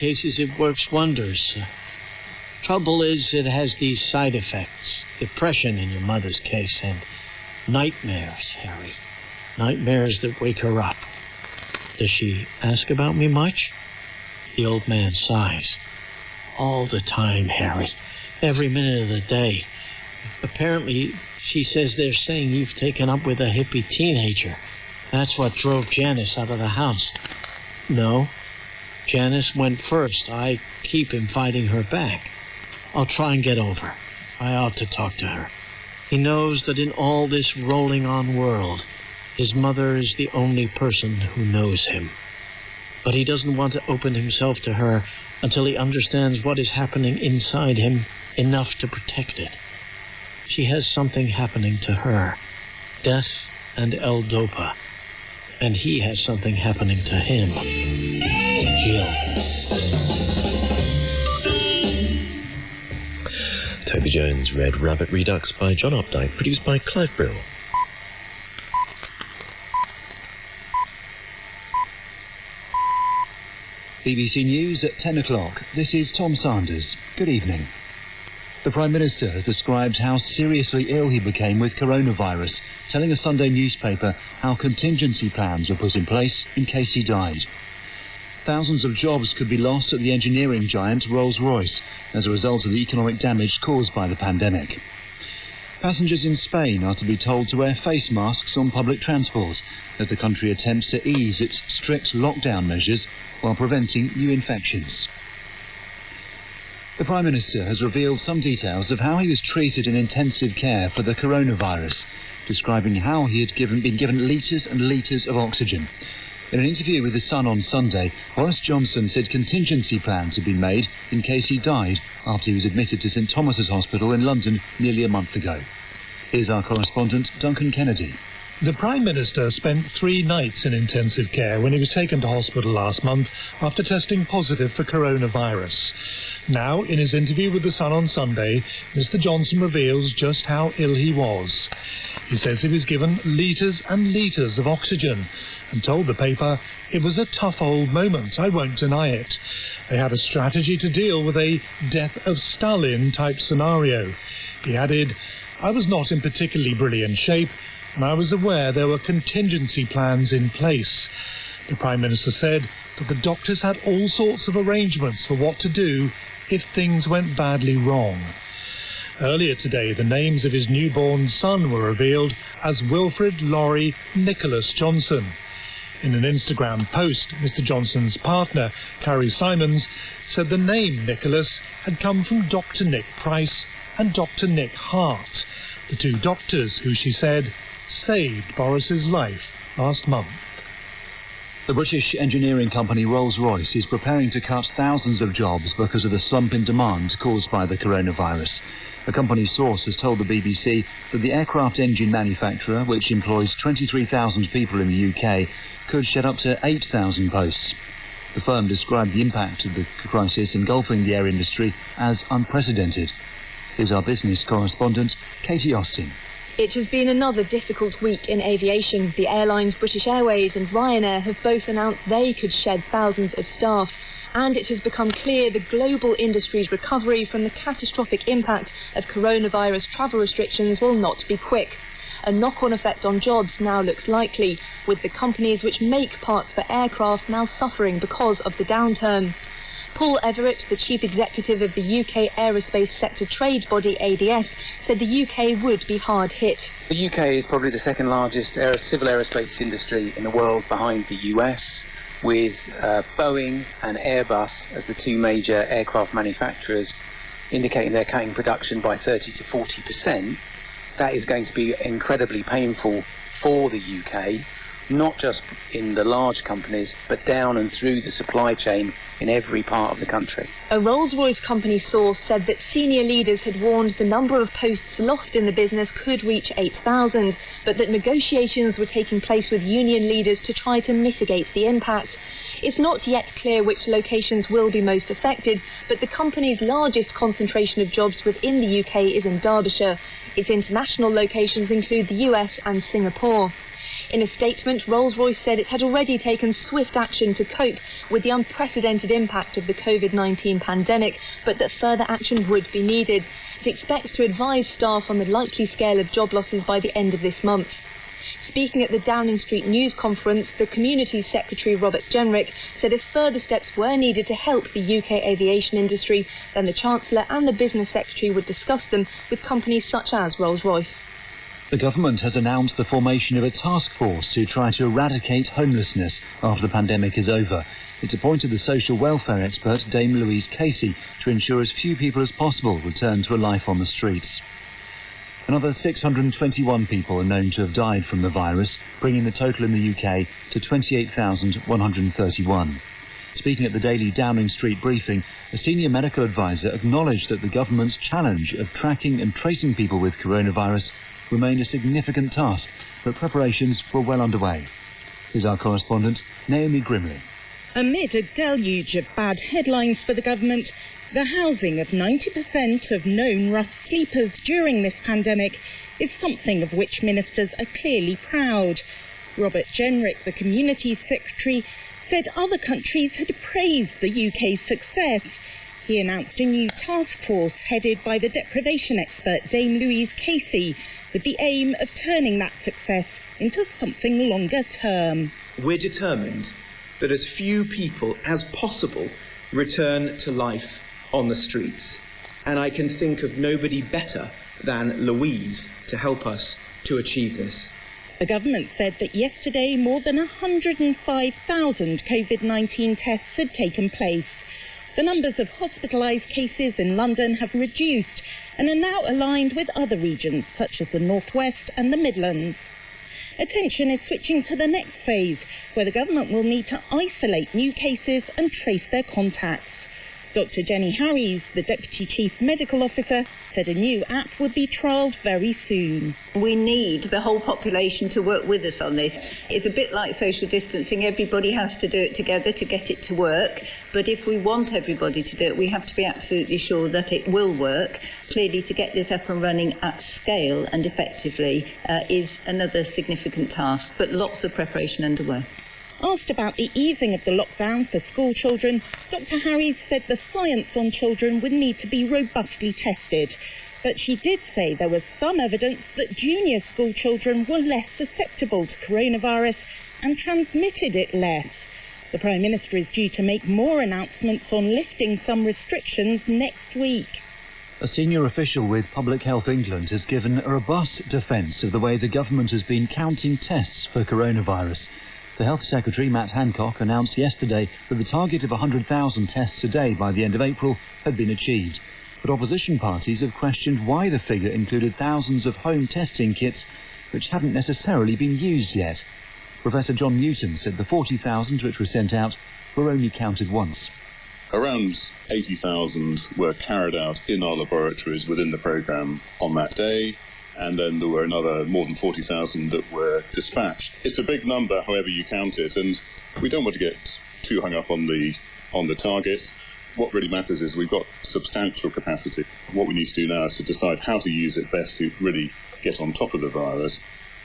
cases it works wonders. Trouble is, it has these side effects. Depression in your mother's case, and nightmares, Harry. Nightmares that wake her up. Does she ask about me much? The old man sighs. All the time, Harry. Every minute of the day. Apparently, she says they're saying you've taken up with a hippie teenager. That's what drove Janice out of the house. No. Janice went first. I keep inviting her back. I'll try and get over. I ought to talk to her. He knows that in all this rolling on world, his mother is the only person who knows him. But he doesn't want to open himself to her until he understands what is happening inside him enough to protect it. She has something happening to her, death and L-Dopa. And he has something happening to him, Jill. Toby Jones read Rabbit Redux by John Updike, produced by Clive Brill. BBC News at 10 o'clock. This is Tom Sanders. Good evening. The Prime Minister has described how seriously ill he became with coronavirus, telling a Sunday newspaper how contingency plans were put in place in case he died. Thousands of jobs could be lost at the engineering giant Rolls-Royce as a result of the economic damage caused by the pandemic. Passengers in Spain are to be told to wear face masks on public transport as the country attempts to ease its strict lockdown measures while preventing new infections. The Prime Minister has revealed some details of how he was treated in intensive care for the coronavirus, describing how he had been given litres and litres of oxygen. In an interview with The Sun on Sunday, Boris Johnson said contingency plans had been made in case he died after he was admitted to St Thomas's Hospital in London nearly a month ago. Here's our correspondent, Duncan Kennedy. The Prime Minister spent 3 nights in intensive care when he was taken to hospital last month after testing positive for coronavirus. Now, in his interview with The Sun on Sunday, Mr Johnson reveals just how ill he was. He says he was given litres and litres of oxygen and told the paper, "It was a tough old moment, I won't deny it. They had a strategy to deal with a death of Stalin type scenario." He added, "I was not in particularly brilliant shape, and I was aware there were contingency plans in place." The Prime Minister said that the doctors had all sorts of arrangements for what to do if things went badly wrong. Earlier today, the names of his newborn son were revealed as Wilfred Laurie Nicholas Johnson. In an Instagram post, Mr Johnson's partner, Carrie Simons, said the name Nicholas had come from Dr Nick Price and Dr Nick Hart, the 2 doctors who, she said, saved Boris's life last month. The British engineering company Rolls-Royce is preparing to cut thousands of jobs because of the slump in demand caused by the coronavirus. A company source has told the BBC that the aircraft engine manufacturer, which employs 23,000 people in the UK, could shed up to 8,000 posts. The firm described the impact of the crisis engulfing the air industry as unprecedented. Here's our business correspondent, Katie Austin. It has been another difficult week in aviation. The airlines British Airways and Ryanair have both announced they could shed thousands of staff. And it has become clear the global industry's recovery from the catastrophic impact of coronavirus travel restrictions will not be quick. A knock-on effect on jobs now looks likely, with the companies which make parts for aircraft now suffering because of the downturn. Paul Everett, the chief executive of the UK aerospace sector trade body ADS, said the UK would be hard hit. The UK is probably the second largest civil aerospace industry in the world behind the US, with Boeing and Airbus as the 2 major aircraft manufacturers indicating they're cutting production by 30 to 40%. That is going to be incredibly painful for the UK, not just in the large companies, but down and through the supply chain in every part of the country. A Rolls-Royce company source said that senior leaders had warned the number of posts lost in the business could reach 8,000, but that negotiations were taking place with union leaders to try to mitigate the impact. It's not yet clear which locations will be most affected, but the company's largest concentration of jobs within the UK is in Derbyshire. Its international locations include the US and Singapore. In a statement, Rolls-Royce said it had already taken swift action to cope with the unprecedented impact of the COVID-19 pandemic, but that further action would be needed. It expects to advise staff on the likely scale of job losses by the end of this month. Speaking at the Downing Street News Conference, the Communities Secretary Robert Jenrick said if further steps were needed to help the UK aviation industry, then the Chancellor and the Business Secretary would discuss them with companies such as Rolls-Royce. The government has announced the formation of a task force to try to eradicate homelessness after the pandemic is over. It's appointed the social welfare expert Dame Louise Casey to ensure as few people as possible return to a life on the streets. Another 621 people are known to have died from the virus, bringing the total in the UK to 28,131. Speaking at the daily Downing Street briefing, a senior medical advisor acknowledged that the government's challenge of tracking and tracing people with coronavirus remained a significant task, but preparations were well underway. Here's our correspondent, Naomi Grimley. Amid a deluge of bad headlines for the government, the housing of 90% of known rough sleepers during this pandemic is something of which ministers are clearly proud. Robert Jenrick, the Communities Secretary, said other countries had praised the UK's success. He announced a new task force headed by the deprivation expert Dame Louise Casey, with the aim of turning that success into something longer term. We're determined that as few people as possible return to life on the streets, and I can think of nobody better than Louise to help us to achieve this. The government said that yesterday more than 105,000 COVID-19 tests had taken place. The numbers of hospitalised cases in London have reduced and are now aligned with other regions such as the North West and the Midlands. Attention is switching to the next phase, where the government will need to isolate new cases and trace their contacts. Dr. Jenny Harries, the Deputy Chief Medical Officer, said a new app would be trialled very soon. We need the whole population to work with us on this. It's a bit like social distancing. Everybody has to do it together to get it to work. But if we want everybody to do it, we have to be absolutely sure that it will work. Clearly, to get this up and running at scale and effectively is another significant task, but lots of preparation underway. Asked about the easing of the lockdown for school children, Dr. Harries said the science on children would need to be robustly tested. But she did say there was some evidence that junior school children were less susceptible to coronavirus and transmitted it less. The Prime Minister is due to make more announcements on lifting some restrictions next week. A senior official with Public Health England has given a robust defence of the way the government has been counting tests for coronavirus. The Health Secretary, Matt Hancock, announced yesterday that the target of 100,000 tests a day by the end of April had been achieved. But opposition parties have questioned why the figure included thousands of home testing kits which hadn't necessarily been used yet. Professor John Newton said the 40,000 which were sent out were only counted once. Around 80,000 were carried out in our laboratories within the programme on that day, and then there were another more than 40,000 that were dispatched. It's a big number, however you count it, and we don't want to get too hung up on the target. What really matters is we've got substantial capacity. What we need to do now is to decide how to use it best to really get on top of the virus.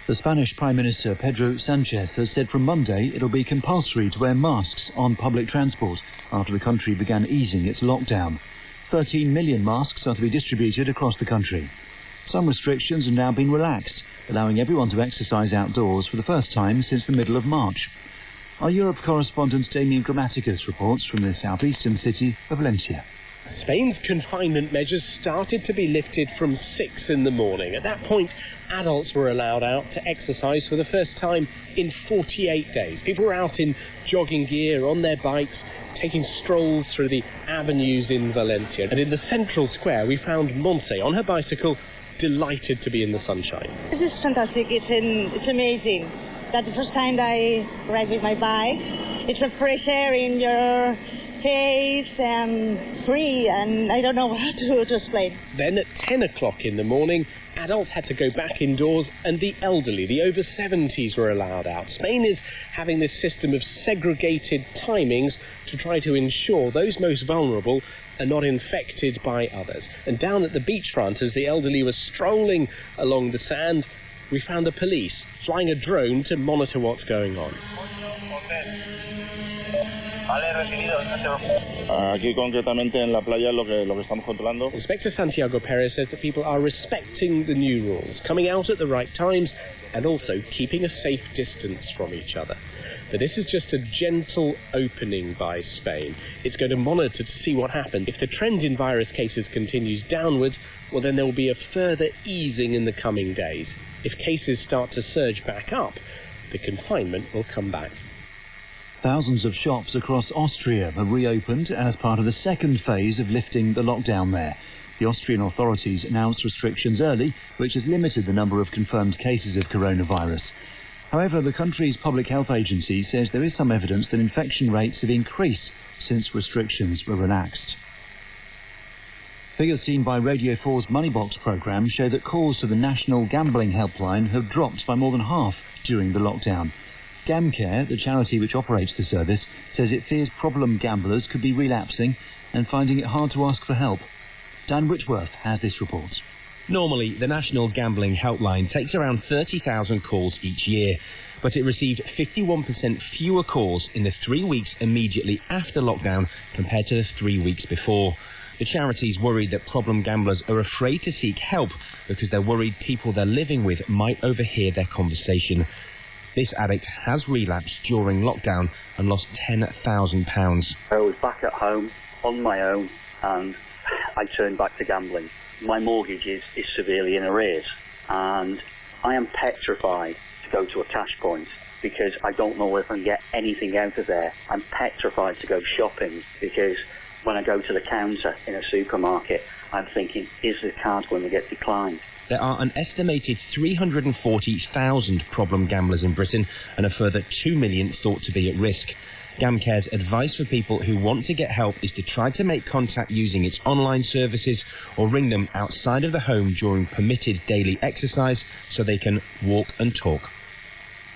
The Spanish Prime Minister Pedro Sanchez has said from Monday it'll be compulsory to wear masks on public transport after the country began easing its lockdown. 13 million masks are to be distributed across the country. Some restrictions have now been relaxed, allowing everyone to exercise outdoors for the first time since the middle of March. Our Europe correspondent Damien Grammaticus reports from the southeastern city of Valencia. Spain's confinement measures started to be lifted from 6 in the morning. At that point, adults were allowed out to exercise for the first time in 48 days. People were out in jogging gear, on their bikes, taking strolls through the avenues in Valencia. And in the central square, we found Montse on her bicycle, delighted to be in the sunshine. This is fantastic. It's amazing. That's the first time that I ride with my bike. It's a fresh air in your face and free, and I don't know how to explain. Then at 10 o'clock in the morning, adults had to go back indoors and the elderly, the over 70s, were allowed out. Spain is having this system of segregated timings to try to ensure those most vulnerable are not infected by others. And down at the beachfront, as the elderly were strolling along the sand, we found the police flying a drone to monitor what's going on. Inspector Santiago Perez says that people are respecting the new rules, coming out at the right times and also keeping a safe distance from each other. But this is just a gentle opening by Spain. It's going to monitor to see what happens. If the trend in virus cases continues downwards, well, then there will be a further easing in the coming days. If cases start to surge back up, the confinement will come back. Thousands of shops across Austria have reopened as part of the second phase of lifting the lockdown there. The Austrian authorities announced restrictions early, which has limited the number of confirmed cases of coronavirus. However, the country's public health agency says there is some evidence that infection rates have increased since restrictions were relaxed. Figures seen by Radio 4's Moneybox programme show that calls to the National Gambling Helpline have dropped by more than half during the lockdown. GamCare, the charity which operates the service, says it fears problem gamblers could be relapsing and finding it hard to ask for help. Dan Whitworth has this report. Normally, the National Gambling Helpline takes around 30,000 calls each year, but it received 51% fewer calls in the 3 weeks immediately after lockdown compared to the 3 weeks before. The charity's worried that problem gamblers are afraid to seek help because they're worried people they're living with might overhear their conversation. This addict has relapsed during lockdown and lost £10,000. I was back at home on my own and I turned back to gambling. My mortgage is severely in arrears and I am petrified to go to a cash point because I don't know if I can get anything out of there. I'm petrified to go shopping because when I go to the counter in a supermarket, I'm thinking, is the card going to get declined? There are an estimated 340,000 problem gamblers in Britain and a further 2 million thought to be at risk. GamCare's advice for people who want to get help is to try to make contact using its online services or ring them outside of the home during permitted daily exercise so they can walk and talk.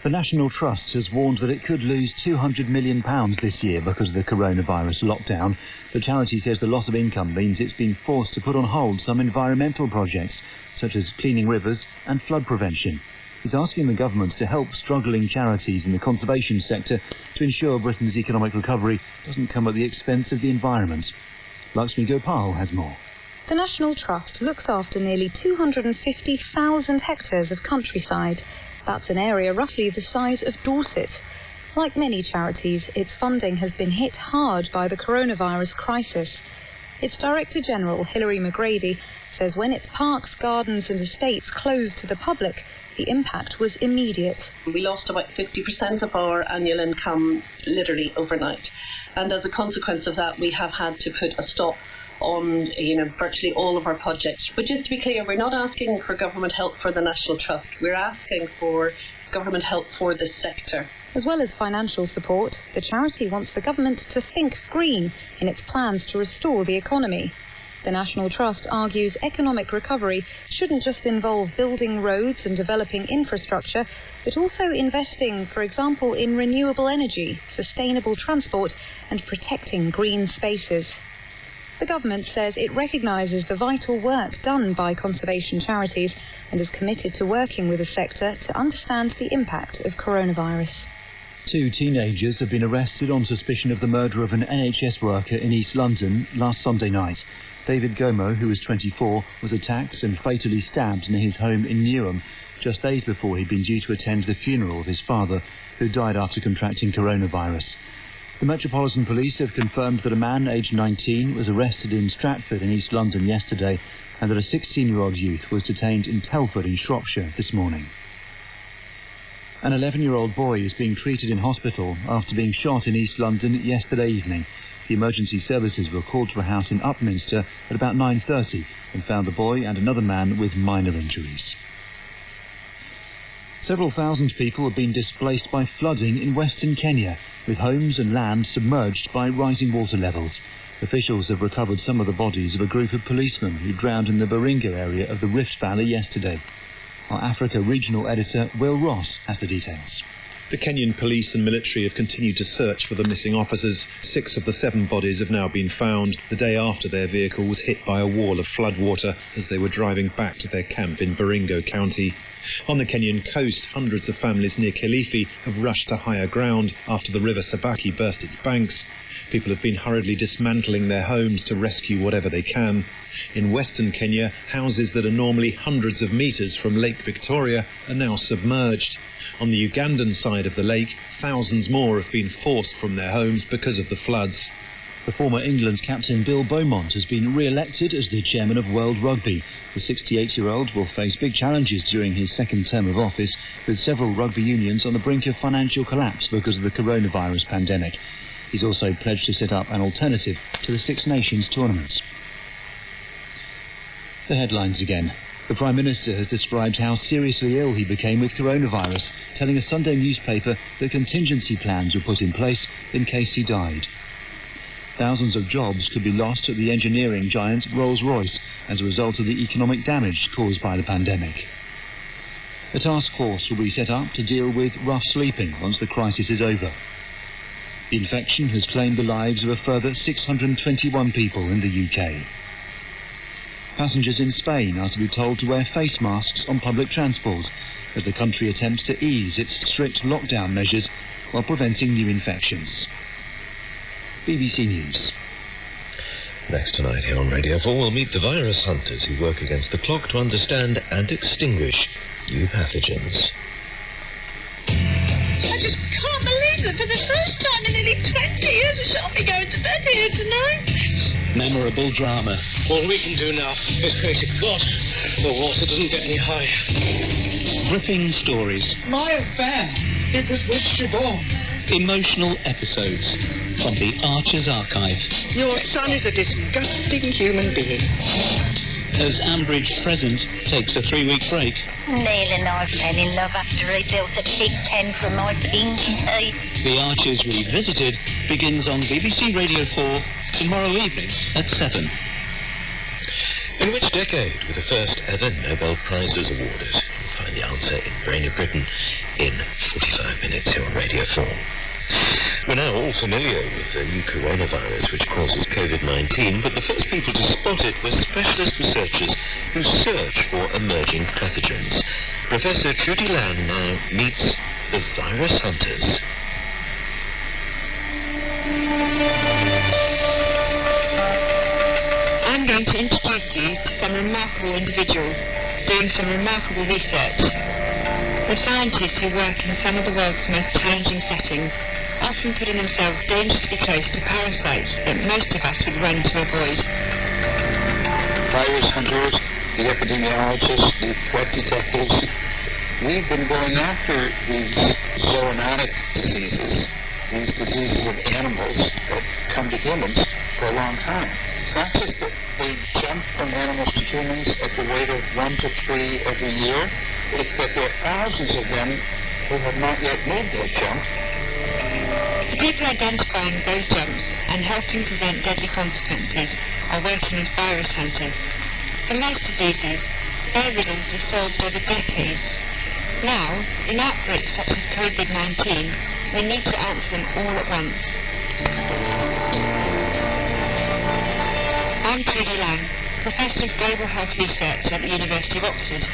The National Trust has warned that it could lose £200 million this year because of the coronavirus lockdown. The charity says the loss of income means it's been forced to put on hold some environmental projects, such as cleaning rivers and flood prevention. It's asking the government to help struggling charities in the conservation sector to ensure Britain's economic recovery doesn't come at the expense of the environment. Lakshmi Gopal has more. The National Trust looks after nearly 250,000 hectares of countryside. That's an area roughly the size of Dorset. Like many charities, its funding has been hit hard by the coronavirus crisis. Its Director General, Hilary McGrady, says when its parks, gardens and estates closed to the public, the impact was immediate. We lost about 50% of our annual income literally overnight. And as a consequence of that, we have had to put a stop on virtually all of our projects. But just to be clear, we're not asking for government help for the National Trust. We're asking for government help for this sector. As well as financial support, the charity wants the government to think green in its plans to restore the economy. The National Trust argues economic recovery shouldn't just involve building roads and developing infrastructure, but also investing, for example, in renewable energy, sustainable transport and protecting green spaces. The government says it recognises the vital work done by conservation charities and is committed to working with the sector to understand the impact of coronavirus. 2 teenagers have been arrested on suspicion of the murder of an NHS worker in East London last Sunday night. David Gomo, who was 24, was attacked and fatally stabbed near his home in Newham just days before he'd been due to attend the funeral of his father, who died after contracting coronavirus. The Metropolitan Police have confirmed that a man aged 19 was arrested in Stratford in East London yesterday and that a 16-year-old youth was detained in Telford in Shropshire this morning. An 11-year-old boy is being treated in hospital after being shot in East London yesterday evening. The emergency services were called to a house in Upminster at about 9:30 and found the boy and another man with minor injuries. Several thousand people have been displaced by flooding in western Kenya, with homes and land submerged by rising water levels. Officials have recovered some of the bodies of a group of policemen who drowned in the Baringo area of the Rift Valley yesterday. Our Africa regional editor Will Ross has the details. The Kenyan police and military have continued to search for the missing officers. 6 of the 7 bodies have now been found the day after their vehicle was hit by a wall of floodwater as they were driving back to their camp in Baringo County. On the Kenyan coast, hundreds of families near Kilifi have rushed to higher ground after the river Sabaki burst its banks. People have been hurriedly dismantling their homes to rescue whatever they can. In western Kenya, houses that are normally hundreds of metres from Lake Victoria are now submerged. On the Ugandan side of the lake, thousands more have been forced from their homes because of the floods. The former England captain Bill Beaumont has been re-elected as the chairman of World Rugby. The 68-year-old will face big challenges during his second term of office, with several rugby unions on the brink of financial collapse because of the coronavirus pandemic. He's also pledged to set up an alternative to the Six Nations tournaments. The headlines again. The Prime Minister has described how seriously ill he became with coronavirus, telling a Sunday newspaper that contingency plans were put in place in case he died. Thousands of jobs could be lost at the engineering giant Rolls-Royce as a result of the economic damage caused by the pandemic. A task force will be set up to deal with rough sleeping once the crisis is over. The infection has claimed the lives of a further 621 people in the UK. Passengers in Spain are to be told to wear face masks on public transport as the country attempts to ease its strict lockdown measures while preventing new infections. BBC News. Next tonight here on Radio 4, we'll meet the virus hunters who work against the clock to understand and extinguish new pathogens. I just can't believe that for the first time in nearly 20 years we shan't be going to bed here tonight. Memorable drama. All we can do now is pray to God the water doesn't get any higher. Gripping stories. My affair, it was with Siobhan. Emotional episodes from the Archer's Archive. Your son is a disgusting human being. As Ambridge Present takes a 3-week break. Neil and I fell in love after he built a big tent for my pinky. The Archers Revisited begins on BBC Radio 4 tomorrow evening at 7. In which decade were the first ever Nobel Prizes awarded? You'll find the answer in Brain of Britain in 45 minutes here on Radio 4. We're now all familiar with the new coronavirus which causes COVID-19, but the first people to spot it were specialist researchers who search for emerging pathogens. Professor Trudy Lang now meets the virus hunters. I'm going to introduce you to some remarkable individuals doing some remarkable research. The scientists who work in some of the world's most challenging settings, often putting themselves dangerously close to parasites that most of us would run to avoid. Virus hunters, the epidemiologists, the threat detectives, we've been going after these zoonotic diseases, these diseases of animals that come to humans for a long time. It's not just that they jump from animals to humans at the rate of 1 to 3 every year, it's that there are thousands of them who have not yet made that jump. The people identifying those jumps and helping prevent deadly consequences are working as virus hunters. For most diseases, their riddles are solved over decades. Now, in outbreaks such as COVID-19, we need to answer them all at once. I'm Trudy Lang, Professor of Global Health Research at the University of Oxford.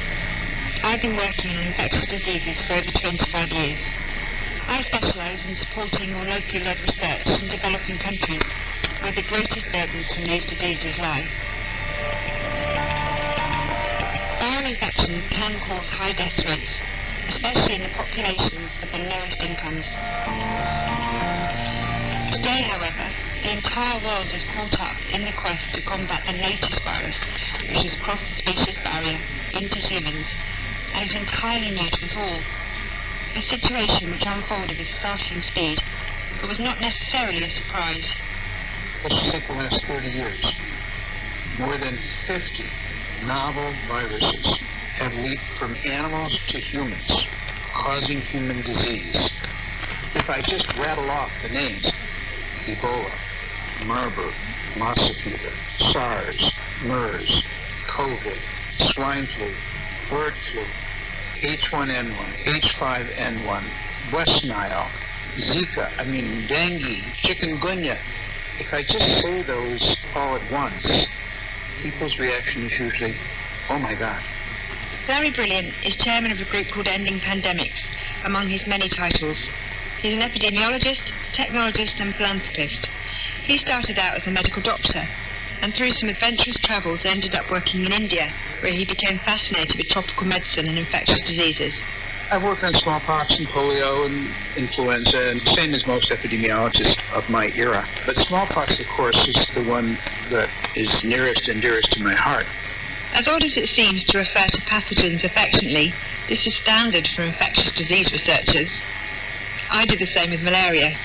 I've been working in infectious diseases for over 25 years. I specialise in supporting more locally led research in developing countries where the greatest burdens from these diseases lie. Viral infections can cause high death rates, especially in the populations of the lowest incomes. Today, however, the entire world is caught up in the quest to combat the latest virus, which has crossed the species barrier into humans and is entirely new to us all. A situation which unfolded with startling speed, but was not necessarily a surprise. Let's just take the last 30 years. More than 50 novel viruses have leaped from animals to humans, causing human disease. If I just rattle off the names: Ebola, Marburg, Lassa fever, SARS, MERS, COVID, swine flu, bird flu, H1N1, H5N1, West Nile, Zika, dengue, chikungunya. If I just say those all at once, people's reaction is usually, oh my God. Larry Brilliant is chairman of a group called Ending Pandemics, among his many titles. He's an epidemiologist, technologist and philanthropist. He started out as a medical doctor and through some adventurous travels ended up working in India, where he became fascinated with tropical medicine and infectious diseases. I've worked on smallpox and polio and influenza, and same as most epidemiologists of my era. But smallpox, of course, is the one that is nearest and dearest to my heart. As odd as it seems to refer to pathogens affectionately, this is standard for infectious disease researchers. I did the same with malaria.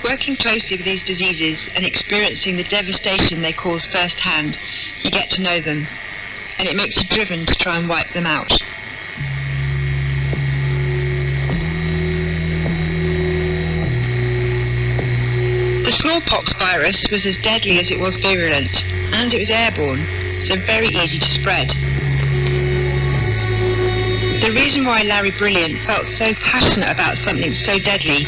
Working closely with these diseases and experiencing the devastation they cause firsthand, you get to know them, and it makes you driven to try and wipe them out. The smallpox virus was as deadly as it was virulent, and it was airborne, so very easy to spread. The reason why Larry Brilliant felt so passionate about something so deadly,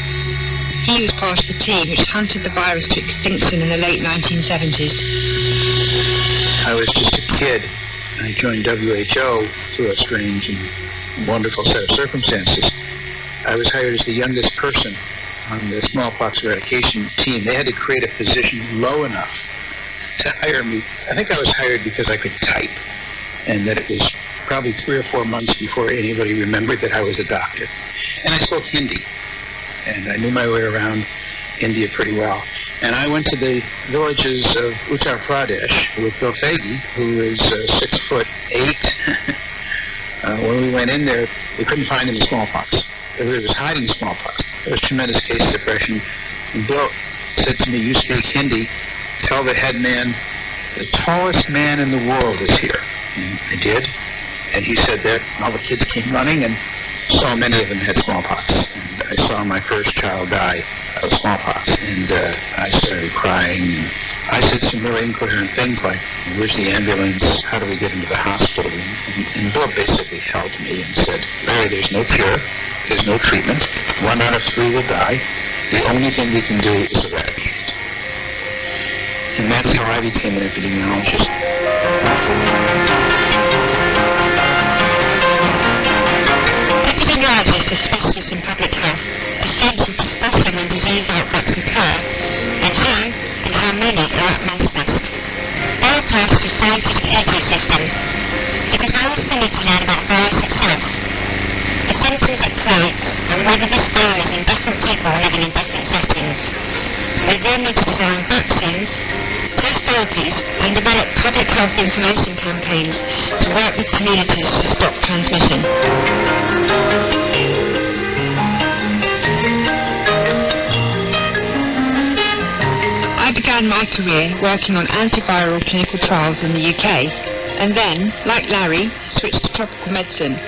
he was part of the team which hunted the virus to extinction in the late 1970s. I was just a kid. I joined WHO through a strange and wonderful set of circumstances. I was hired as the youngest person on the smallpox eradication team. They had to create a position low enough to hire me. I think I was hired because I could type, and that it was probably 3 or 4 months before anybody remembered that I was a doctor. And I spoke Hindi, and I knew my way around India pretty well. And I went to the villages of Uttar Pradesh with Bill Faggy, who is 6'8". When we went in there, they couldn't find any smallpox. Everybody was hiding smallpox. There was tremendous case suppression. And Bill said to me, "You speak Hindi, tell the head man, the tallest man in the world is here." And I did. And he said that, and all the kids came running, and saw many of them had smallpox. And I saw my first child die of smallpox, and I started crying. And I said some really incoherent things like, "Where's the ambulance? How do we get into the hospital?" And Bill basically held me and said, "Larry, there's no cure, there's no treatment. 1 out of 3 will die. The only thing we can do is eradicate it." And that's how I became an epidemiologist. Epidemiologists are specialists in public health, essential to spotting when disease outbreaks occur, and who and how many are at most risk. They are part of the scientific ecosystem, because how else are we to learn about virus itself, the symptoms it creates, and whether this varies in different people living in different settings. We then need to design vaccines, test therapies, and develop public health information campaigns to work with communities to stop transmission. I began my career working on antiviral clinical trials in the UK, and then, like Larry, switched to tropical medicine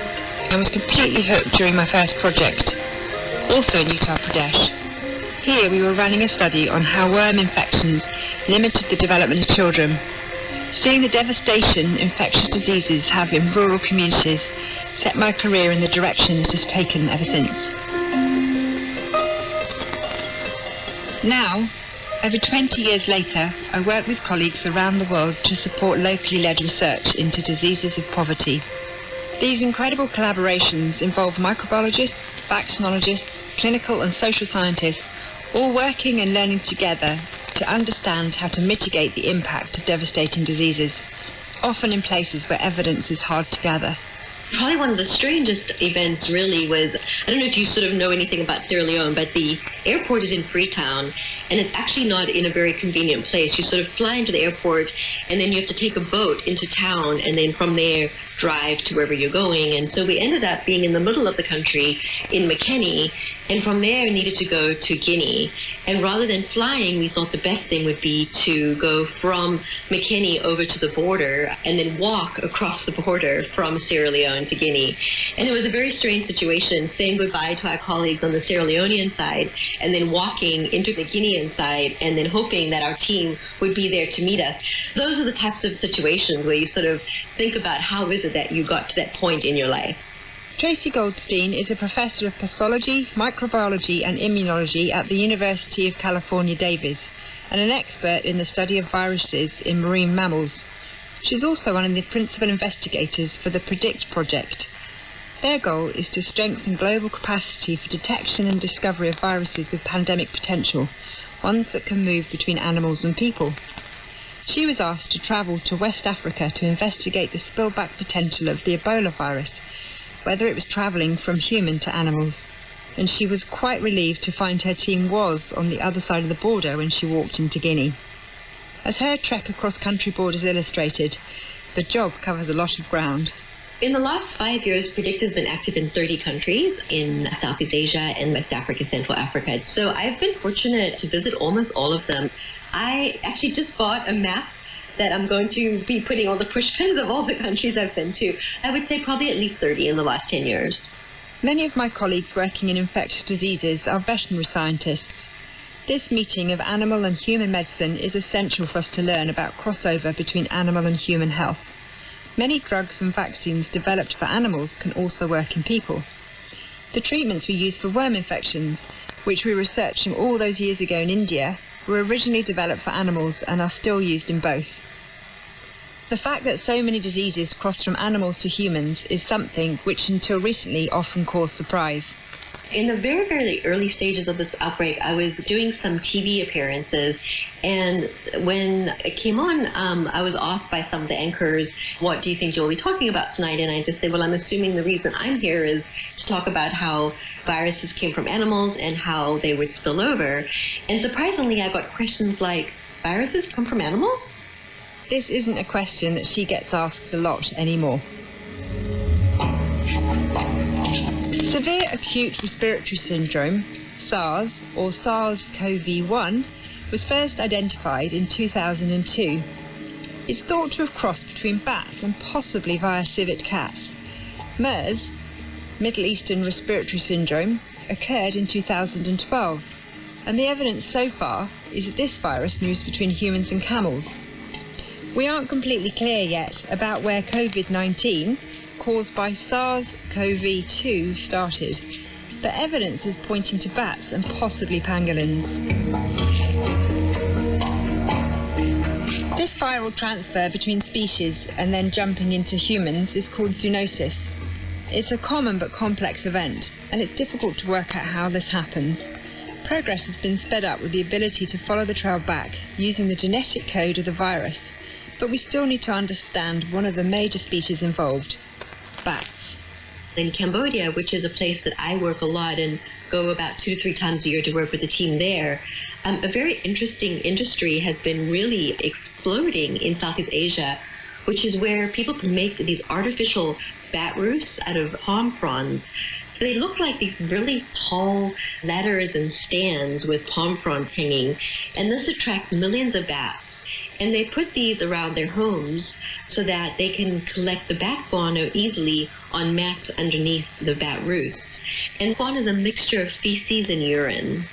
and was completely hooked during my first project, also in Uttar Pradesh. Here we were running a study on how worm infections limited the development of children. Seeing the devastation infectious diseases have in rural communities set my career in the direction it has taken ever since. Now, over 20 years later, I work with colleagues around the world to support locally led research into diseases of poverty. These incredible collaborations involve microbiologists, vaccinologists, clinical and social scientists, all working and learning together to understand how to mitigate the impact of devastating diseases, often in places where evidence is hard to gather. Probably one of the strangest events really was, I don't know if you sort of know anything about Sierra Leone, but the airport is in Freetown, and it's actually not in a very convenient place. You sort of fly into the airport, and then you have to take a boat into town, and then from there drive to wherever you're going. And so we ended up being in the middle of the country in Makeni, and from there we needed to go to Guinea. And rather than flying, we thought the best thing would be to go from Makeni over to the border and then walk across the border from Sierra Leone to Guinea. And it was a very strange situation, saying goodbye to our colleagues on the Sierra Leonean side and then walking into the Guinean side and then hoping that our team would be there to meet us. Those are the types of situations where you sort of think about how is it that you got to that point in your life. Tracy Goldstein is a professor of pathology, microbiology and immunology at the University of California, Davis, and an expert in the study of viruses in marine mammals. She's also one of the principal investigators for the PREDICT project. Their goal is to strengthen global capacity for detection and discovery of viruses with pandemic potential, ones that can move between animals and people. She was asked to travel to West Africa to investigate the spillback potential of the Ebola virus, whether it was travelling from human to animals. And she was quite relieved to find her team was on the other side of the border when she walked into Guinea. As her trek across country borders illustrated, the job covers a lot of ground. In the last 5 years, PREDICT has been active in 30 countries in Southeast Asia and West Africa, Central Africa. So I've been fortunate to visit almost all of them. I actually just bought a map that I'm going to be putting all the push pins of all the countries I've been to. I would say probably at least 30 in the last 10 years. Many of my colleagues working in infectious diseases are veterinary scientists. This meeting of animal and human medicine is essential for us to learn about crossover between animal and human health. Many drugs and vaccines developed for animals can also work in people. The treatments we use for worm infections, which we researched from all those years ago in India, were originally developed for animals and are still used in both. The fact that so many diseases cross from animals to humans is something which until recently often caused surprise. In the very, very early stages of this outbreak, I was doing some TV appearances, and when it came on, I was asked by some of the anchors, what do you think you'll be talking about tonight? And I just said, well, I'm assuming the reason I'm here is to talk about how viruses came from animals and how they would spill over. And surprisingly, I got questions like, viruses come from animals? This isn't a question that she gets asked a lot anymore. Severe acute respiratory syndrome, SARS, or SARS-CoV-1, was first identified in 2002. It's thought to have crossed between bats and possibly via civet cats. MERS, Middle Eastern Respiratory Syndrome, occurred in 2012, and the evidence so far is that this virus moves between humans and camels. We aren't completely clear yet about where COVID-19, caused by SARS-CoV-2, started, but evidence is pointing to bats and possibly pangolins. This viral transfer between species and then jumping into humans is called zoonosis. It's a common but complex event, and it's difficult to work out how this happens. Progress has been sped up with the ability to follow the trail back using the genetic code of the virus, but we still need to understand one of the major species involved, bats. In Cambodia, which is a place that I work a lot and go about 2 to 3 times a year to work with the team there, a very interesting industry has been really exploding in Southeast Asia, which is where people can make these artificial bat roosts out of palm fronds. They look like these really tall ladders and stands with palm fronds hanging, and this attracts millions of bats. And they put these around their homes so that they can collect the bat guano easily on mats underneath the bat roosts. And guano is a mixture of feces and urine.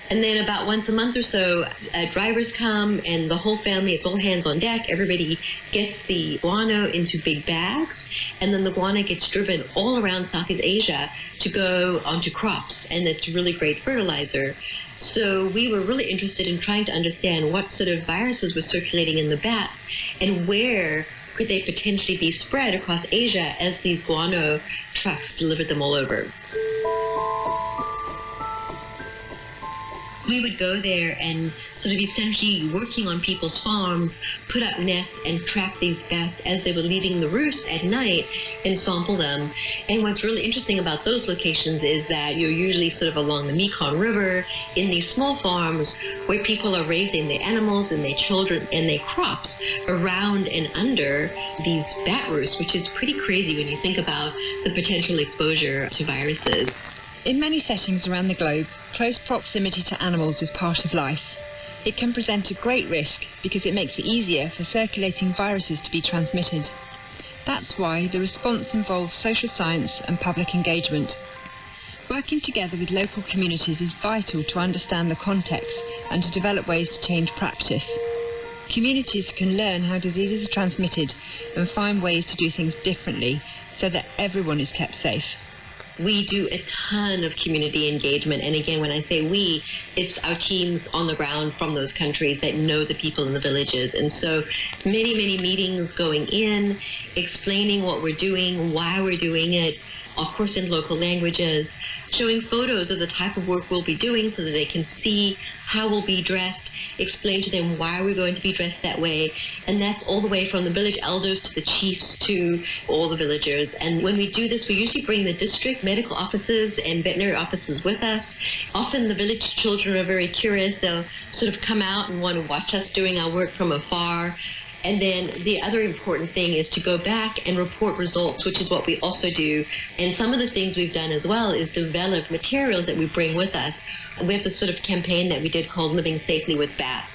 And then about once a month or so, drivers come and the whole family, it's all hands on deck. Everybody gets the guano into big bags, and then the guano gets driven all around Southeast Asia to go onto crops, and it's really great fertilizer. So we were really interested in trying to understand what sort of viruses were circulating in the bats and where could they potentially be spread across Asia as these guano trucks delivered them all over. We would go there and sort of essentially working on people's farms, put up nets and track these bats as they were leaving the roost at night and sample them. And what's really interesting about those locations is that you're usually sort of along the Mekong River in these small farms where people are raising their animals and their children and their crops around and under these bat roosts, which is pretty crazy when you think about the potential exposure to viruses. In many settings around the globe, close proximity to animals is part of life. It can present a great risk because it makes it easier for circulating viruses to be transmitted. That's why the response involves social science and public engagement. Working together with local communities is vital to understand the context and to develop ways to change practice. Communities can learn how diseases are transmitted and find ways to do things differently so that everyone is kept safe. we do a ton of community engagement. And again, when I say we, it's our teams on the ground from those countries that know the people in the villages. And so many, many meetings going in, explaining what we're doing, why we're doing it, of course in local languages, showing photos of the type of work we'll be doing so that they can see how we'll be dressed, explain to them why we're going to be dressed that way. And that's all the way from the village elders to the chiefs to all the villagers. And when we do this, we usually bring the district medical officers and veterinary officers with us. Often the village children are very curious. They'll sort of come out and want to watch us doing our work from afar. And then the other important thing is to go back and report results, which is what we also do. And some of the things we've done as well is develop materials that we bring with us. We have this sort of campaign that we did called Living Safely with Bats.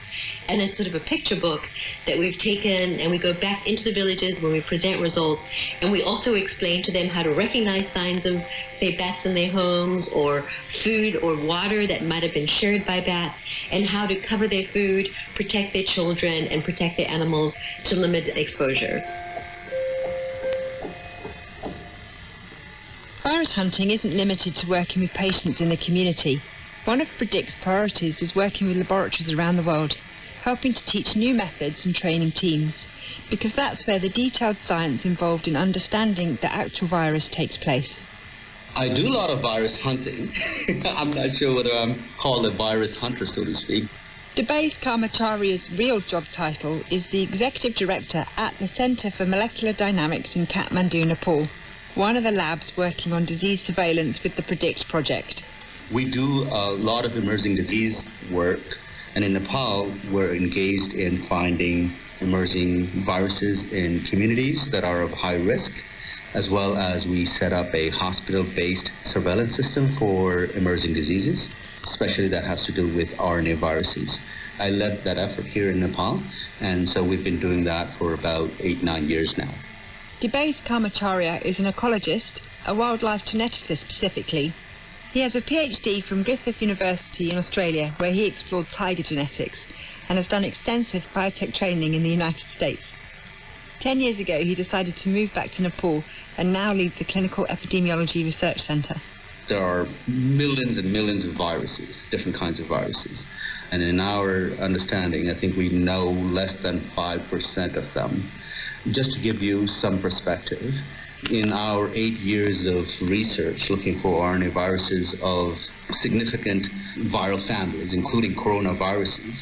And it's sort of a picture book that we've taken, and we go back into the villages when we present results, and we also explain to them how to recognize signs of, say, bats in their homes, or food or water that might have been shared by bats, and how to cover their food, protect their children, and protect their animals to limit exposure. Virus hunting isn't limited to working with patients in the community. One of Predict's priorities is working with laboratories around the world, helping to teach new methods and training teams, because that's where the detailed science involved in understanding the actual virus takes place. I do a lot of virus hunting. I'm not sure whether I'm called a virus hunter, so to speak. Debase Karmacharya's real job title is the Executive Director at the Centre for Molecular Dynamics in Kathmandu, Nepal, one of the labs working on disease surveillance with the Predict project. We do a lot of emerging disease work, and in Nepal, we're engaged in finding emerging viruses in communities that are of high risk, as well as we set up a hospital-based surveillance system for emerging diseases, especially that has to do with RNA viruses. I led that effort here in Nepal, and so we've been doing that for about 8-9 years now. Debase Karmacharya is an ecologist, a wildlife geneticist specifically. He has a PhD from Griffith University in Australia, where he explored tiger genetics, and has done extensive biotech training in the United States. 10 years ago, he decided to move back to Nepal and now leads the Clinical Epidemiology Research Centre. There are millions and millions of viruses, different kinds of viruses. And in our understanding, I think we know less than 5% of them. Just to give you some perspective, in our 8 years of research looking for RNA viruses of significant viral families, including coronaviruses,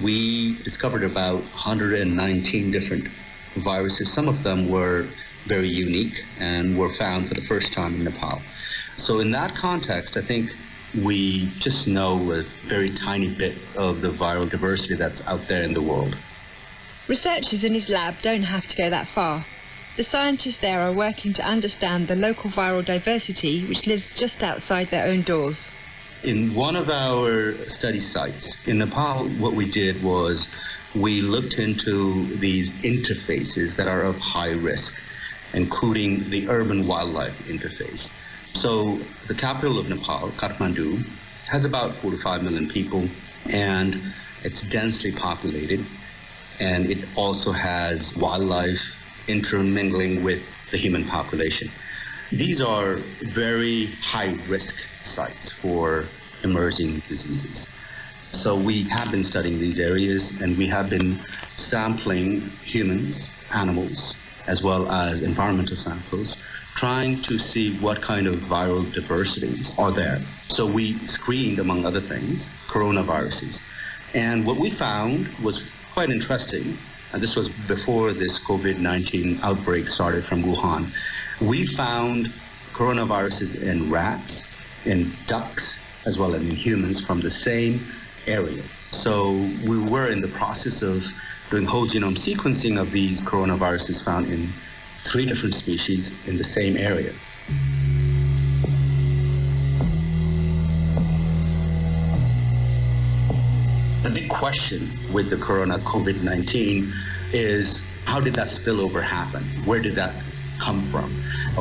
we discovered about 119 different viruses. Some of them were very unique and were found for the first time in Nepal. So in that context, I think we just know a very tiny bit of the viral diversity that's out there in the world. Researchers in his lab don't have to go that far. The scientists there are working to understand the local viral diversity which lives just outside their own doors. In one of our study sites in Nepal, what we did was we looked into these interfaces that are of high risk, including the urban wildlife interface. So the capital of Nepal, Kathmandu, has about 4 to 5 million people, and it's densely populated, and it also has wildlife intermingling with the human population. These are very high-risk sites for emerging diseases. So we have been studying these areas, and we have been sampling humans, animals, as well as environmental samples, trying to see what kind of viral diversities are there. So we screened, among other things, coronaviruses. And what we found was quite interesting, and this was before this COVID-19 outbreak started from Wuhan. We found coronaviruses in rats, in ducks, as well as in humans from the same area. So we were in the process of doing whole genome sequencing of these coronaviruses found in 3 different species in the same area. The big question with the COVID-19 is, how did that spillover happen? Where did that come from?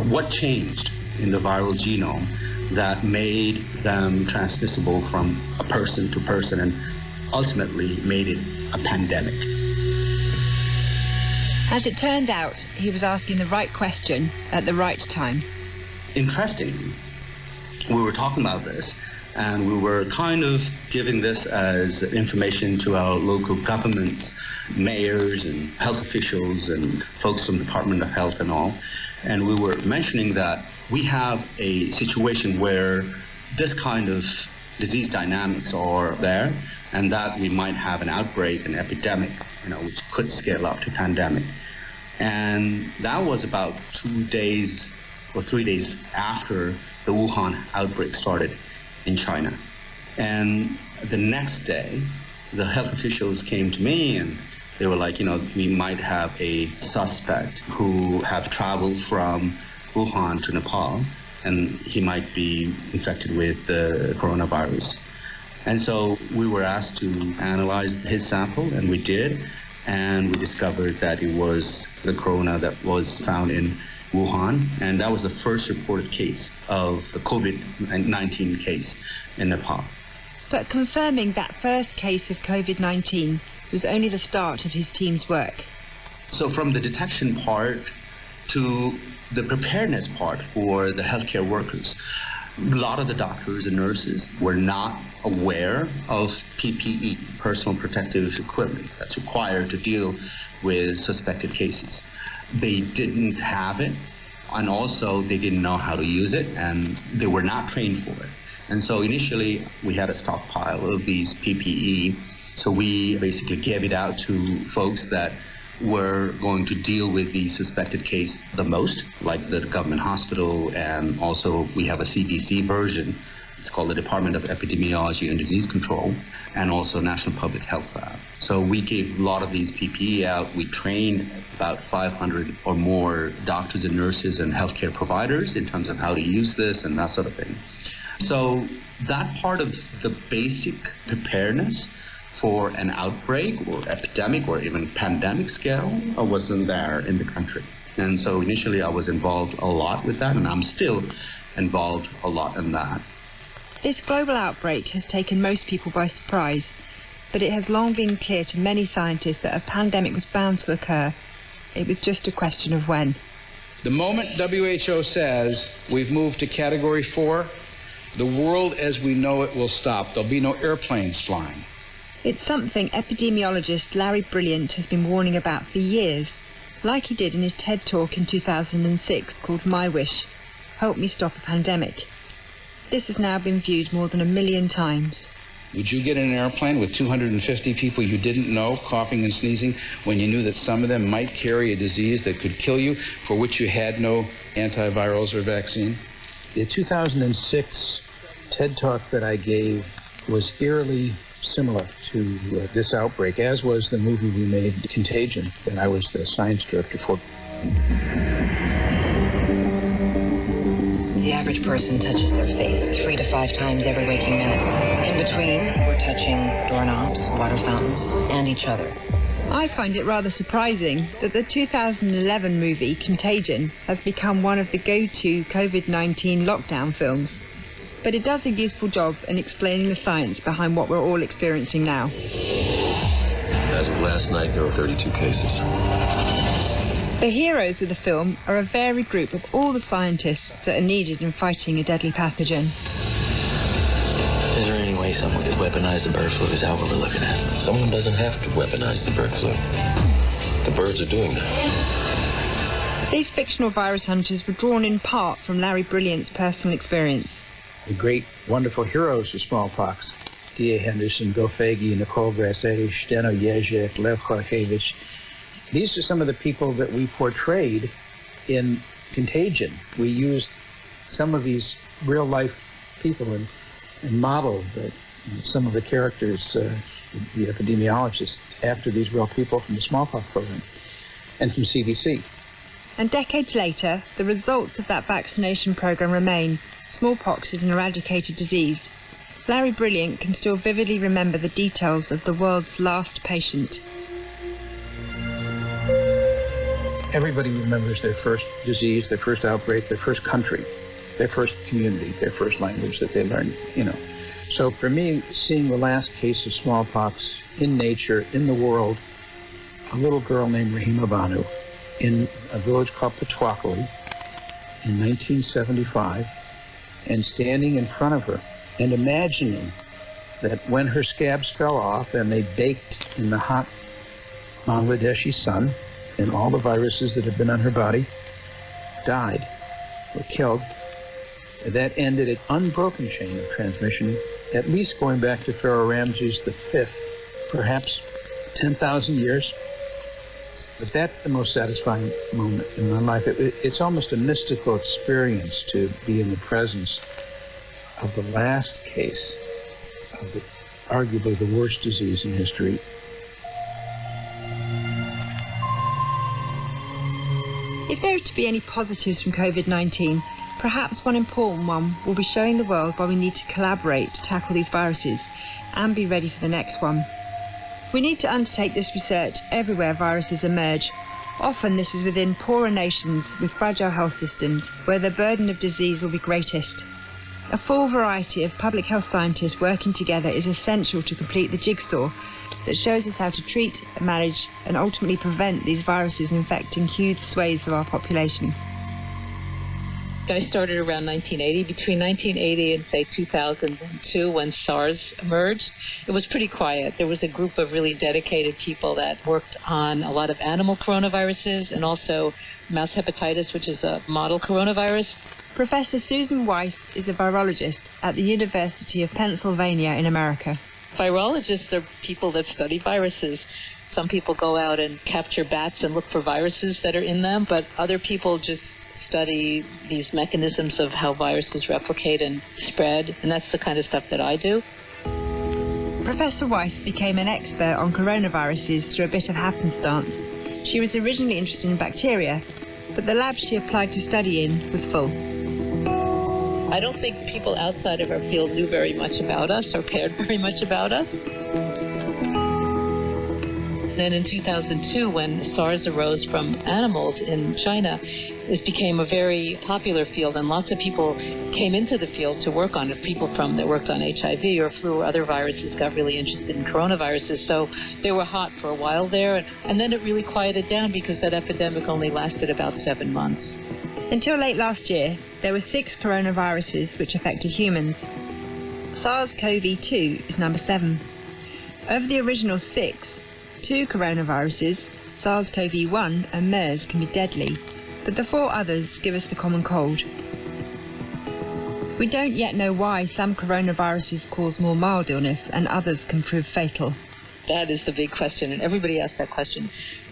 What changed in the viral genome that made them transmissible from a person to person and ultimately made it a pandemic? As it turned out, he was asking the right question at the right time. Interestingly, we were talking about this, and we were kind of giving this as information to our local governments, mayors and health officials and folks from the Department of Health and all. And we were mentioning that we have a situation where this kind of disease dynamics are there, and that we might have an outbreak, an epidemic, which could scale up to pandemic. And that was about 2 days or 3 days after the Wuhan outbreak started in China. And the next day, the health officials came to me and they were like, we might have a suspect who have traveled from Wuhan to Nepal, and he might be infected with the coronavirus. And so we were asked to analyze his sample, and we did, and we discovered that it was the corona that was found in Wuhan, and that was the first reported case of the COVID-19 case in Nepal. But confirming that first case of COVID-19 was only the start of his team's work. So from the detection part to the preparedness part for the healthcare workers, a lot of the doctors and nurses were not aware of PPE, personal protective equipment, that's required to deal with suspected cases. They didn't have it, and also they didn't know how to use it, and they were not trained for it. And so initially we had a stockpile of these PPE, so we basically gave it out to folks that were going to deal with the suspected case the most, like the government hospital, and also we have a CDC version. It's called the Department of Epidemiology and Disease Control, and also National Public Health Lab. So we gave a lot of these PPE out. We trained about 500 or more doctors and nurses and healthcare providers in terms of how to use this and that sort of thing. So that part of the basic preparedness for an outbreak or epidemic or even pandemic scale wasn't there in the country. And so initially I was involved a lot with that, and I'm still involved a lot in that. This global outbreak has taken most people by surprise, but it has long been clear to many scientists that a pandemic was bound to occur. It was just a question of when. The moment WHO says we've moved to Category 4, the world as we know it will stop. There'll be no airplanes flying. It's something epidemiologist Larry Brilliant has been warning about for years, like he did in his TED Talk in 2006 called My Wish, Help Me Stop a Pandemic. This has now been viewed more than 1 million times. Would you get in an airplane with 250 people you didn't know coughing and sneezing when you knew that some of them might carry a disease that could kill you, for which you had no antivirals or vaccine? The 2006 TED Talk that I gave was eerily similar to this outbreak, as was the movie we made, Contagion, that I was the science director for. The average person touches their face 3 to 5 times every waking minute. In between, we're touching doorknobs, water fountains, and each other. I find it rather surprising that the 2011 movie Contagion has become one of the go-to COVID-19 lockdown films. But it does a useful job in explaining the science behind what we're all experiencing now. As of last night, there were 32 cases. The heroes of the film are a varied group of all the scientists that are needed in fighting a deadly pathogen. Is there any way someone could weaponize the bird flu? Is that what we're looking at? Someone doesn't have to weaponize the bird flu. The birds are doing that. These fictional virus hunters were drawn in part from Larry Brilliant's personal experience. The great, wonderful heroes of smallpox, D.A. Henderson, Bill Foege, Nicole Grasset, Zdeno Ježek, Lev Kharkievich. These are some of the people that we portrayed in Contagion. We used some of these real-life people and modeled some of the characters, the epidemiologists, after these real people from the smallpox program and from CDC. And decades later, the results of that vaccination program remain. Smallpox is an eradicated disease. Larry Brilliant can still vividly remember the details of the world's last patient. Everybody remembers their first disease, their first outbreak, their first country, their first community, their first language that they learned, So for me, seeing the last case of smallpox in nature, in the world, a little girl named Rahima Banu in a village called Patuakhali in 1975, and standing in front of her and imagining that when her scabs fell off and they baked in the hot Bangladeshi sun and all the viruses that had been on her body died or killed, that ended an unbroken chain of transmission, at least going back to Pharaoh Ramses V, perhaps 10,000 years. But that's the most satisfying moment in my life. It's almost a mystical experience to be in the presence of the last case of arguably the worst disease in history. If there are to be any positives from COVID-19, perhaps one important one will be showing the world why we need to collaborate to tackle these viruses and be ready for the next one. We need to undertake this research everywhere viruses emerge. Often this is within poorer nations with fragile health systems where the burden of disease will be greatest. A full variety of public health scientists working together is essential to complete the jigsaw that shows us how to treat, manage and ultimately prevent these viruses infecting huge swathes of our population. I started around 1980. Between 1980 and, say, 2002, when SARS emerged, it was pretty quiet. There was a group of really dedicated people that worked on a lot of animal coronaviruses and also mouse hepatitis, which is a model coronavirus. Professor Susan Weiss is a virologist at the University of Pennsylvania in America. Virologists are people that study viruses. Some people go out and capture bats and look for viruses that are in them, but other people just study these mechanisms of how viruses replicate and spread, and that's the kind of stuff that I do. Professor Weiss became an expert on coronaviruses through a bit of happenstance. She was originally interested in bacteria, but the lab she applied to study in was full. I don't think people outside of our field knew very much about us or cared very much about us. Then in 2002, when SARS arose from animals in China, this became a very popular field, and lots of people came into the field to work on it. People that worked on HIV or flu or other viruses got really interested in coronaviruses, so they were hot for a while there, and then it really quieted down because that epidemic only lasted about 7 months. Until late last year, there were 6 coronaviruses which affected humans. SARS-CoV-2 is number 7. Of the original 6, 2 coronaviruses, SARS-CoV-1 and MERS, can be deadly, but the 4 others give us the common cold. We don't yet know why some coronaviruses cause more mild illness and others can prove fatal. That is the big question, and everybody asks that question.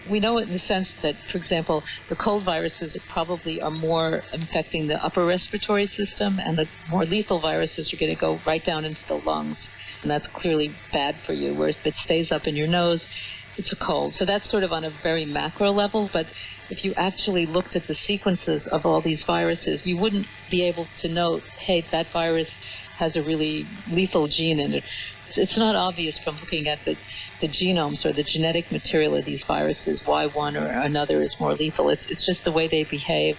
We know it in the sense that, for example, the cold viruses probably are more infecting the upper respiratory system, and the more lethal viruses are going to go right down into the lungs, and that's clearly bad for you, whereas if it stays up in your nose, it's a cold. So that's sort of on a very macro level, but if you actually looked at the sequences of all these viruses, you wouldn't be able to know, hey, that virus has a really lethal gene in it. It's not obvious from looking at the genomes or the genetic material of these viruses why one or another is more lethal. It's just the way they behave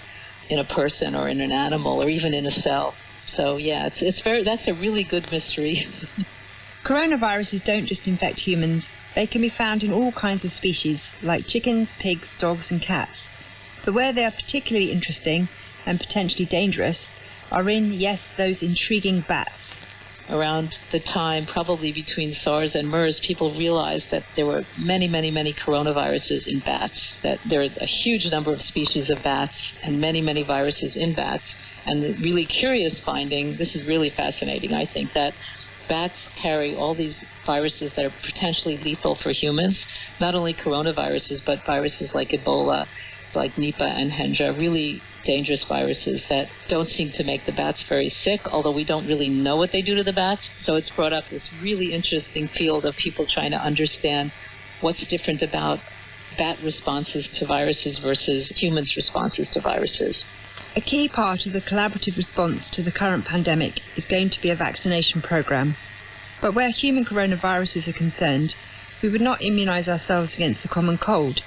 in a person or in an animal or even in a cell. So yeah, that's a really good mystery. Coronaviruses don't just infect humans. They can be found in all kinds of species, like chickens, pigs, dogs and cats. But where they are particularly interesting and potentially dangerous are in, yes, those intriguing bats. Around the time, probably between SARS and MERS, people realized that there were many, many, many coronaviruses in bats, that there are a huge number of species of bats and many, many viruses in bats. And the really curious finding, this is really fascinating, I think, that bats carry all these viruses that are potentially lethal for humans, not only coronaviruses, but viruses like Ebola, like Nipah and Hendra, really dangerous viruses that don't seem to make the bats very sick, although we don't really know what they do to the bats. So it's brought up this really interesting field of people trying to understand what's different about bat responses to viruses versus humans' responses to viruses. A key part of the collaborative response to the current pandemic is going to be a vaccination program. But where human coronaviruses are concerned, we would not immunize ourselves against the common cold.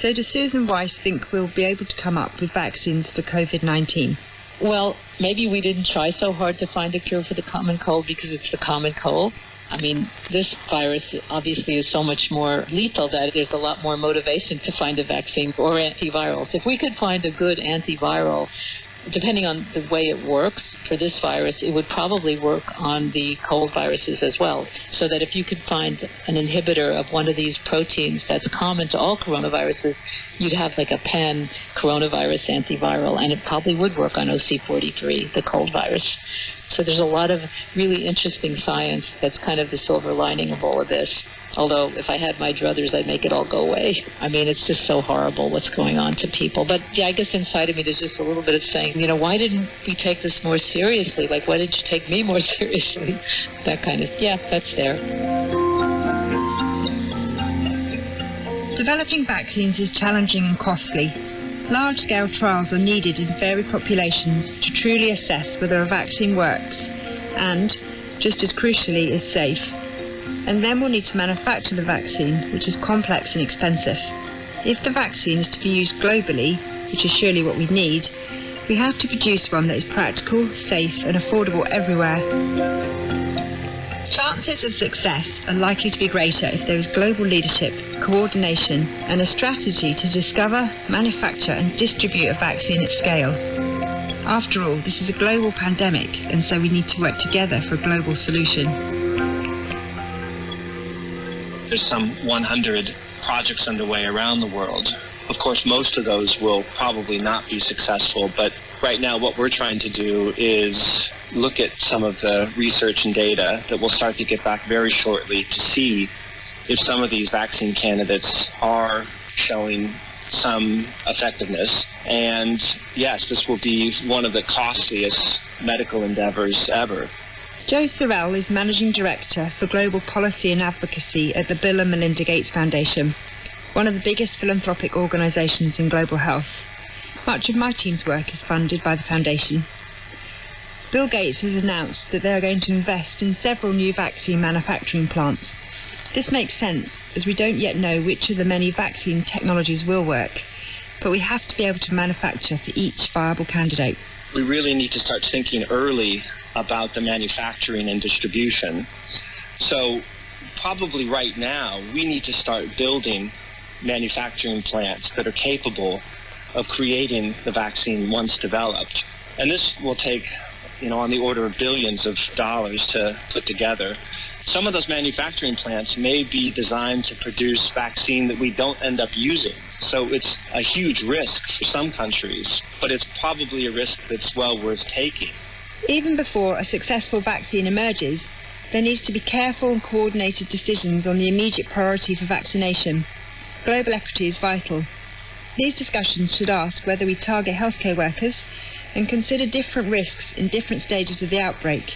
So does Susan Weiss think we'll be able to come up with vaccines for COVID-19? Well, maybe we didn't try so hard to find a cure for the common cold because it's the common cold. I mean, this virus obviously is so much more lethal that there's a lot more motivation to find a vaccine or antivirals. If we could find a good antiviral depending on the way it works for this virus, it would probably work on the cold viruses as well. So that if you could find an inhibitor of one of these proteins that's common to all coronaviruses, you'd have like a pan coronavirus antiviral, and it probably would work on OC43, the cold virus. So there's a lot of really interesting science that's kind of the silver lining of all of this. Although if I had my druthers, I'd make it all go away. I mean, it's just so horrible what's going on to people. But yeah, I guess inside of me there's just a little bit of saying, you know, why didn't we take this more seriously? Like, why didn't you take me more seriously? That kind of, yeah, that's there. Developing vaccines is challenging and costly. Large-scale trials are needed in varied populations to truly assess whether a vaccine works and, just as crucially, is safe. And then we'll need to manufacture the vaccine, which is complex and expensive. If the vaccine is to be used globally, which is surely what we need, we have to produce one that is practical, safe and affordable everywhere. Chances of success are likely to be greater if there is global leadership, coordination and a strategy to discover, manufacture and distribute a vaccine at scale. After all, this is a global pandemic, and so we need to work together for a global solution. There's some 100 projects underway around the world. Of course, most of those will probably not be successful, but right now what we're trying to do is look at some of the research and data that we'll start to get back very shortly to see if some of these vaccine candidates are showing some effectiveness. And yes, this will be one of the costliest medical endeavors ever. Jo Sorrell is Managing Director for Global Policy and Advocacy at the Bill and Melinda Gates Foundation, one of the biggest philanthropic organisations in global health. Much of my team's work is funded by the foundation. Bill Gates has announced that they are going to invest in several new vaccine manufacturing plants. This makes sense, as we don't yet know which of the many vaccine technologies will work, but we have to be able to manufacture for each viable candidate. We really need to start thinking early about the manufacturing and distribution. So probably right now, we need to start building manufacturing plants that are capable of creating the vaccine once developed. And this will take, on the order of billions of dollars to put together. Some of those manufacturing plants may be designed to produce vaccine that we don't end up using. So it's a huge risk for some countries, but it's probably a risk that's well worth taking. Even before a successful vaccine emerges, there needs to be careful and coordinated decisions on the immediate priority for vaccination. Global equity is vital. These discussions should ask whether we target healthcare workers and consider different risks in different stages of the outbreak.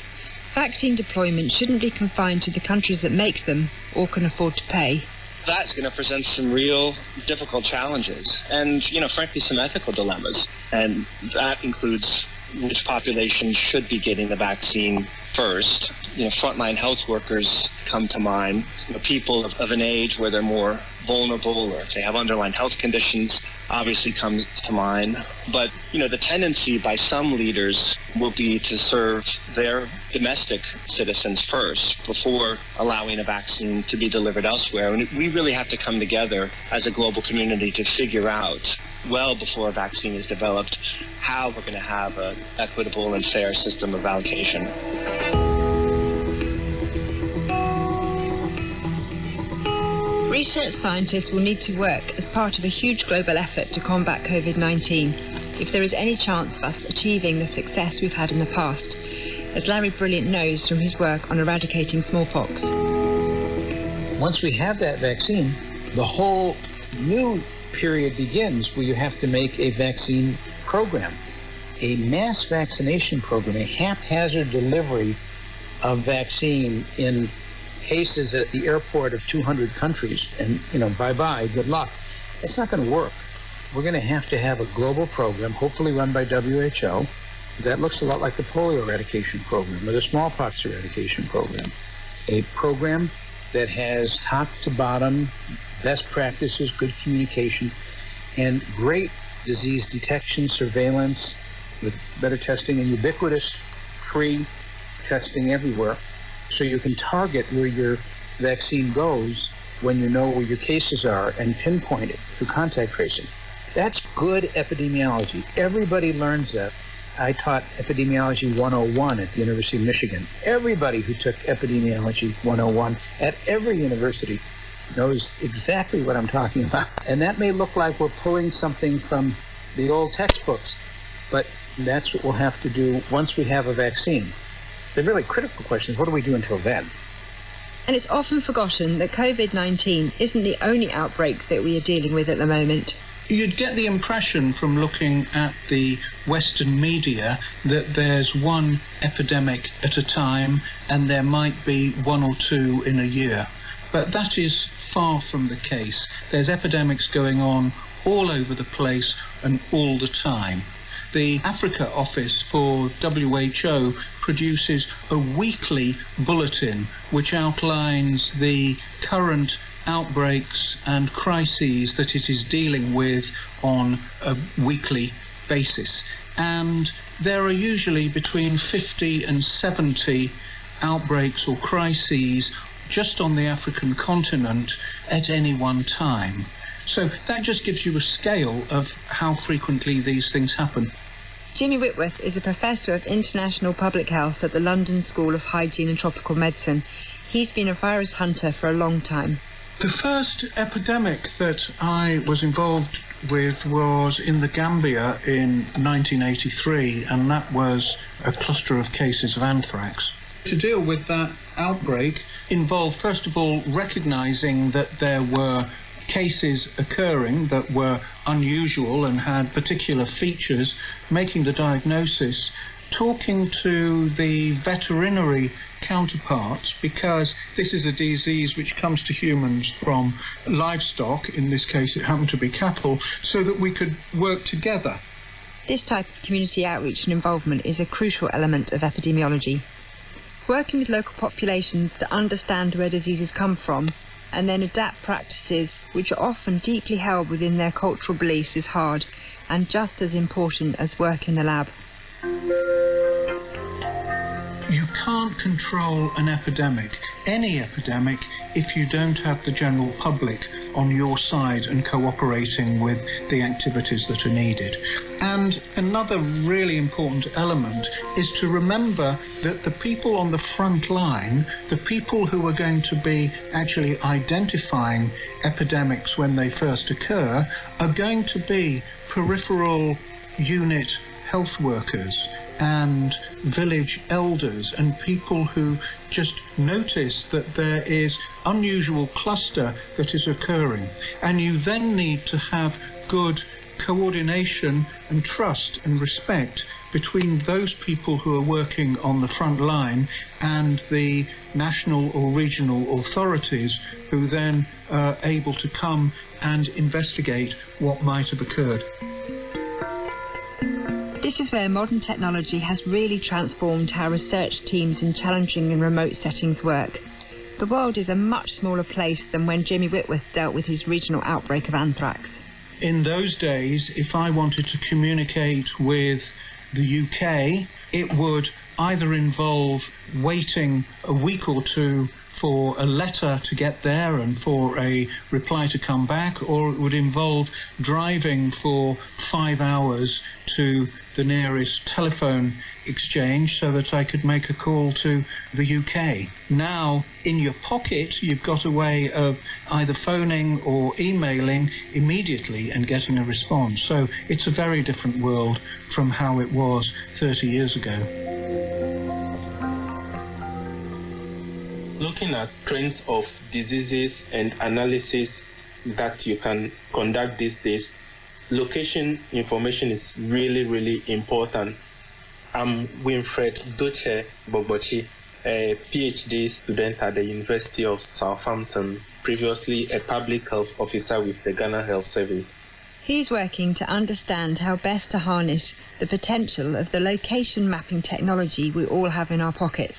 Vaccine deployment shouldn't be confined to the countries that make them or can afford to pay. That's going to present some real difficult challenges and, frankly, some ethical dilemmas. And that includes which population should be getting the vaccine first. Frontline health workers come to mind. People of an age where they're more vulnerable or if they have underlying health conditions obviously comes to mind. But, the tendency by some leaders will be to serve their domestic citizens first before allowing a vaccine to be delivered elsewhere. And we really have to come together as a global community to figure out, well before a vaccine is developed, how we're going to have an equitable and fair system of allocation. Research scientists will need to work as part of a huge global effort to combat COVID-19 if there is any chance of us achieving the success we've had in the past, as Larry Brilliant knows from his work on eradicating smallpox. Once we have that vaccine, the whole new period begins where you have to make a vaccine program, a mass vaccination program, a haphazard delivery of vaccine in cases at the airport of 200 countries, and bye-bye, good luck. It's not going to work. We're going to have a global program, hopefully run by WHO, that looks a lot like the polio eradication program or the smallpox eradication program. A program that has top to bottom best practices, good communication, and great disease detection, surveillance with better testing and ubiquitous free testing everywhere. So you can target where your vaccine goes when you know where your cases are and pinpoint it through contact tracing. That's good epidemiology. Everybody learns that I taught Epidemiology 101 at the University of Michigan. Everybody who took Epidemiology 101 at every university knows exactly what I'm talking about. And that may look like we're pulling something from the old textbooks, but that's what we'll have to do once we have a vaccine. The really critical question is, what do we do until then? And it's often forgotten that COVID-19 isn't the only outbreak that we are dealing with at the moment. You'd get the impression from looking at the Western media that there's one epidemic at a time and there might be one or two in a year. But that is far from the case. There's epidemics going on all over the place and all the time. The Africa office for WHO produces a weekly bulletin which outlines the current outbreaks and crises that it is dealing with on a weekly basis. And there are usually between 50 and 70 outbreaks or crises just on the African continent at any one time. So that just gives you a scale of how frequently these things happen. Jimmy Whitworth is a professor of international public health at the London School of Hygiene and Tropical Medicine. He's been a virus hunter for a long time. The first epidemic that I was involved with was in the Gambia in 1983, and that was a cluster of cases of anthrax. To deal with that outbreak involved, first of all, recognizing that there were cases occurring that were unusual and had particular features, making the diagnosis, talking to the veterinary counterparts, because this is a disease which comes to humans from livestock, in this case it happened to be cattle, so that we could work together. This type of community outreach and involvement is a crucial element of epidemiology. Working with local populations to understand where diseases come from and then adapt practices which are often deeply held within their cultural beliefs is hard and just as important as work in the lab. You can't control an epidemic, any epidemic, if you don't have the general public on your side and cooperating with the activities that are needed. And another really important element is to remember that the people on the front line, the people who are going to be actually identifying epidemics when they first occur, are going to be peripheral unit health workers and village elders and people who just notice that there is unusual cluster that is occurring. And you then need to have good coordination and trust and respect between those people who are working on the front line and the national or regional authorities who then are able to come and investigate what might have occurred. This is where modern technology has really transformed how research teams in challenging and remote settings work. The world is a much smaller place than when Jimmy Whitworth dealt with his regional outbreak of anthrax. In those days, if I wanted to communicate with the UK, it would either involve waiting a week or two for a letter to get there and for a reply to come back, or it would involve driving for 5 hours to the nearest telephone exchange so that I could make a call to the UK. Now, in your pocket, you've got a way of either phoning or emailing immediately and getting a response. So it's a very different world from how it was 30 years ago. Looking at trends of diseases and analysis that you can conduct these days, location information is really, really important. I'm Winfred Doche Bogbochi, a PhD student at the University of Southampton, previously a public health officer with the Ghana Health Service. He's working to understand how best to harness the potential of the location mapping technology we all have in our pockets.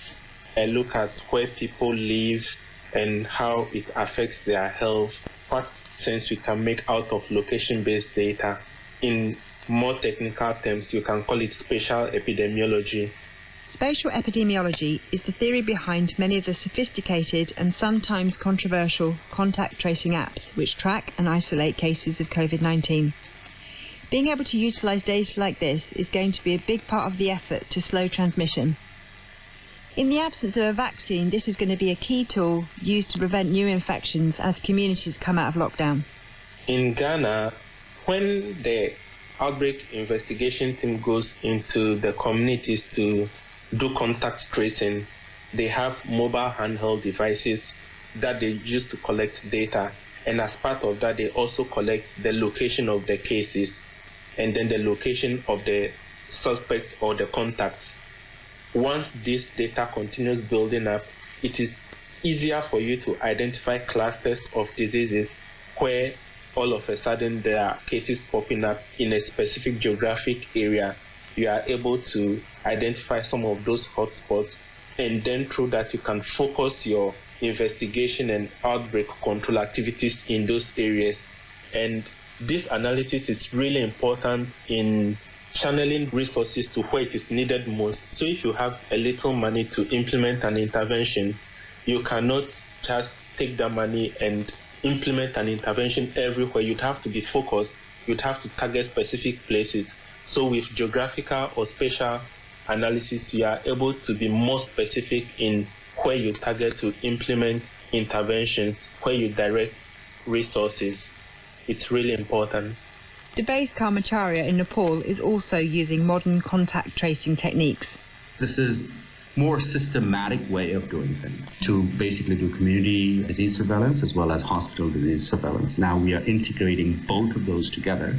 I look at where people live and how it affects their health, what sense we can make out of location-based data. In more technical terms, you can call it spatial epidemiology. Spatial epidemiology is the theory behind many of the sophisticated and sometimes controversial contact tracing apps which track and isolate cases of COVID-19. Being able to utilise data like this is going to be a big part of the effort to slow transmission. In the absence of a vaccine, this is going to be a key tool used to prevent new infections as communities come out of lockdown. In Ghana, when the outbreak investigation team goes into the communities to do contact tracing, they have mobile handheld devices that they use to collect data, and as part of that they also collect the location of the cases and then the location of the suspects or the contacts. Once this data continues building up, it is easier for you to identify clusters of diseases where all of a sudden there are cases popping up in a specific geographic area. You are able to identify some of those hotspots, and then through that you can focus your investigation and outbreak control activities in those areas. And this analysis is really important in channeling resources to where it is needed most. So if you have a little money to implement an intervention, you cannot just take that money and implement an intervention everywhere. You'd have to be focused. You'd have to target specific places. So with geographical or spatial analysis, you are able to be more specific in where you target to implement interventions, where you direct resources. It's really important. Debase Karmacharya in Nepal is also using modern contact tracing techniques. This is more systematic way of doing things to basically do community disease surveillance as well as hospital disease surveillance. Now we are integrating both of those together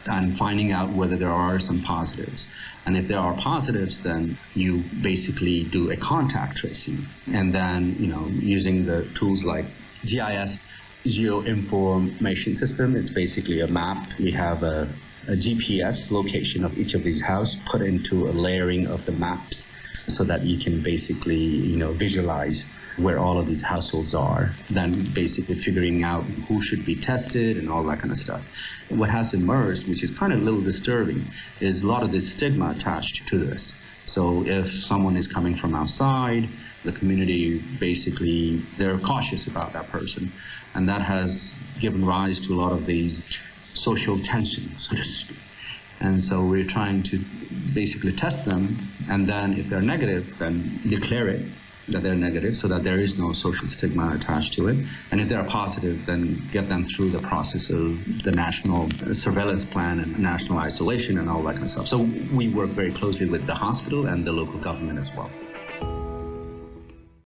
and finding out whether there are some positives. And if there are positives, then you basically do a contact tracing. And then, using the tools like GIS, Geo-Information System, it's basically a map. We have a GPS location of each of these houses put into a layering of the maps so that you can basically, visualize where all of these households are, then basically figuring out who should be tested and all that kind of stuff. What has emerged, which is kind of a little disturbing, is a lot of this stigma attached to this. So if someone is coming from outside, the community basically, they're cautious about that person. And that has given rise to a lot of these social tensions, so to speak. And so we're trying to basically test them, and then if they're negative, then declare it that they're negative so that there is no social stigma attached to it. And if they're positive, then get them through the process of the national surveillance plan and national isolation and all that kind of stuff. So we work very closely with the hospital and the local government as well.